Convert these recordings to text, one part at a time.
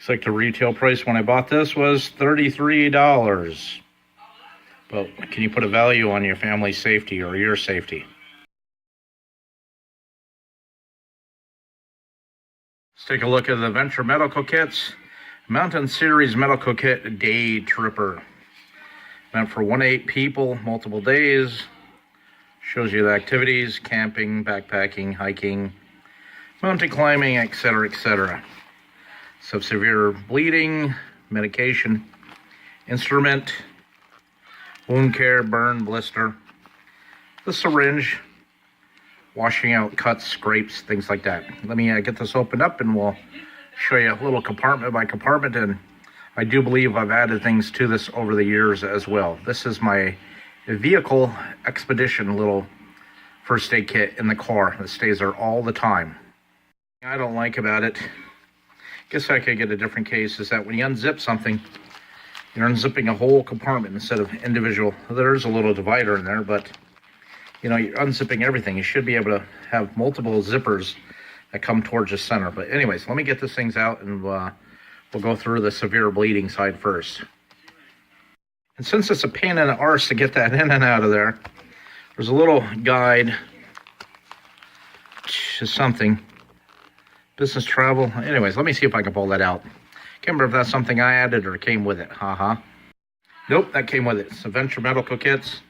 Looks like the retail price when I bought this was $33. But can you put a value on your family's safety or your safety? Let's take a look at the Venture Medical Kits. Mountain Series Medical Kit Day Tripper. Meant for 1 to 8 people, multiple days. Shows you the activities, camping, backpacking, hiking, mountain climbing, etc., etc. Some severe bleeding, medication, instrument, wound care, burn, blister, the syringe, washing out cuts, scrapes, things like that. Let me get this opened up and we'll show you a little compartment by compartment, and I do believe I've added things to this over the years as well. This is my vehicle expedition little first aid kit in the car that stays there all the time. I don't like about it, guess I could get a different case, is that when you unzip something, you're unzipping a whole compartment instead of individual. There's a little divider in there, but you know, you're unzipping everything. You should be able to have multiple zippers that come towards the center. But anyways, let me get these things out and we'll go through the severe bleeding side first. And since it's a pain in the arse to get that in and out of there, there's a little guide to something. Business travel. Anyways, let me see if I can pull that out. Can't remember if that's something I added or came with it. Nope, that came with it. It's Venture Medical Kits.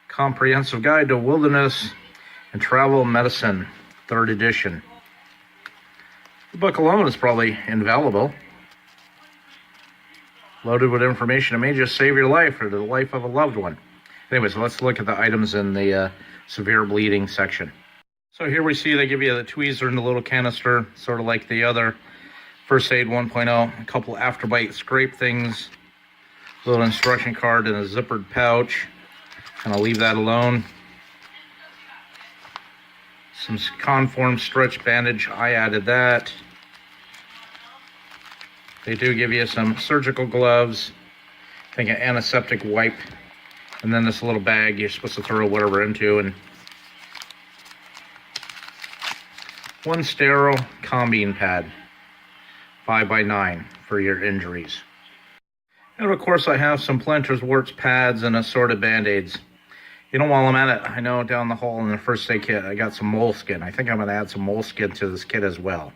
Comprehensive Guide to Wilderness and Travel Medicine, 3rd edition. The book alone is probably invaluable. Loaded with information that may just save your life or the life of a loved one. Anyways, let's look at the items in the severe bleeding section. So here we see they give you the tweezer in the little canister, sort of like the other First Aid 1.0. A couple afterbite scrape things, a little instruction card in a zippered pouch, and I'll leave that alone. Some Conform stretch bandage, I added that. They do give you some surgical gloves, I think an antiseptic wipe, and then this little bag you're supposed to throw whatever into, and one sterile combine pad, 5x9 for your injuries. And of course I have some planters, warts, pads, and assorted band-aids. You know, while I'm at it, I know down the hall in the first aid kit I got some moleskin. I think I'm going to add some moleskin to this kit as well.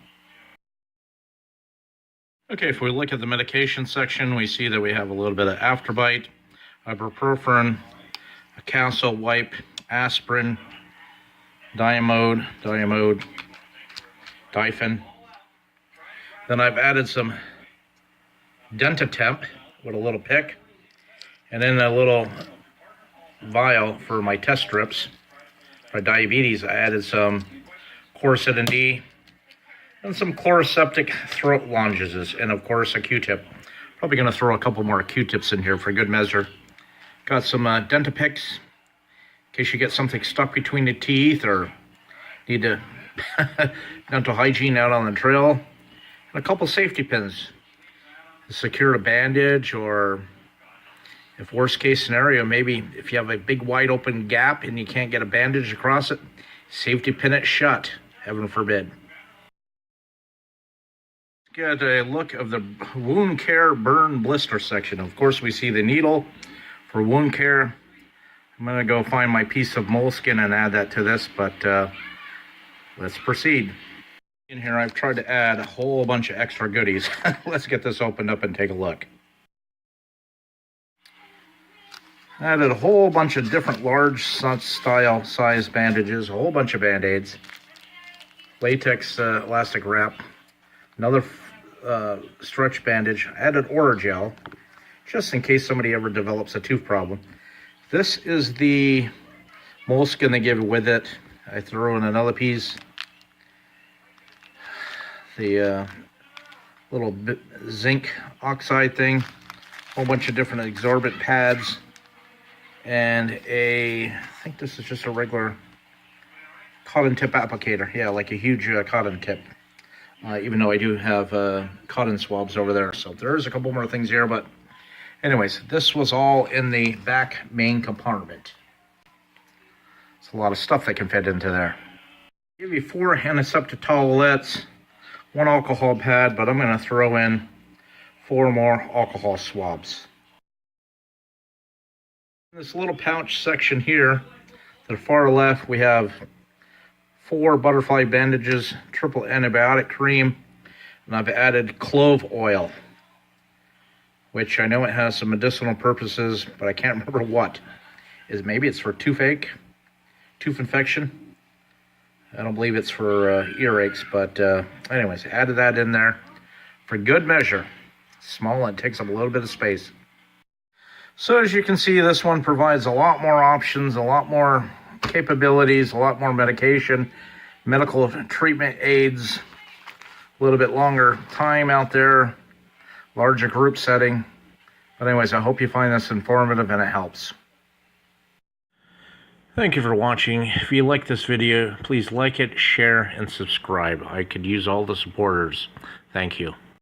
Okay, if we look at the medication section, we see that we have a little bit of Afterbite, ibuprofen, a Castle wipe, aspirin, Diamode, Difen. Then I've added some Dentatemp with a little pick, and then a little vial for my test strips. For diabetes, I added some Quercetin D and some Chloraseptic throat lozenges, and of course a Q-tip. Probably going to throw a couple more Q-tips in here for good measure. Got some Dentapicks in case you get something stuck between the teeth or need to dental hygiene out on the trail. And a couple safety pins to secure a bandage, or if worst case scenario, maybe if you have a big wide open gap and you can't get a bandage across it, safety pin it shut, heaven forbid. Get a look of the wound care burn blister section. Of course, we see the needle for wound care. I'm going to go find my piece of moleskin and add that to this, but let's proceed. In here, I've tried to add a whole bunch of extra goodies. Let's get this opened up and take a look. Added a whole bunch of different large style size bandages, a whole bunch of band-aids, latex elastic wrap, another stretch bandage, added Oragel, just in case somebody ever develops a tooth problem. This is the moleskin they give with it. I throw in another piece, the little zinc oxide thing, a whole bunch of different absorbent pads, and I think this is just a regular cotton tip applicator. Yeah, like a huge cotton tip. Even though I do have cotton swabs over there. So there's a couple more things here, but anyways, this was all in the back main compartment. It's a lot of stuff that can fit into there. Give you 4 antiseptic towelettes, 1 alcohol pad, but I'm going to throw in 4 more alcohol swabs. In this little pouch section here, to the far left, we have 4 butterfly bandages, triple antibiotic cream, and I've added clove oil, which I know it has some medicinal purposes, but I can't remember what. Maybe it's for toothache, tooth infection. I don't believe it's for earaches, but anyways, added that in there for good measure. Small and takes up a little bit of space. So as you can see, this one provides a lot more options, a lot more capabilities, a lot more medication, medical treatment aids, a little bit longer time out there, larger group setting. But anyways, I hope you find this informative and it helps. Thank you for watching. If you like this video, please like it, share, and subscribe. I could use all the supporters. Thank you.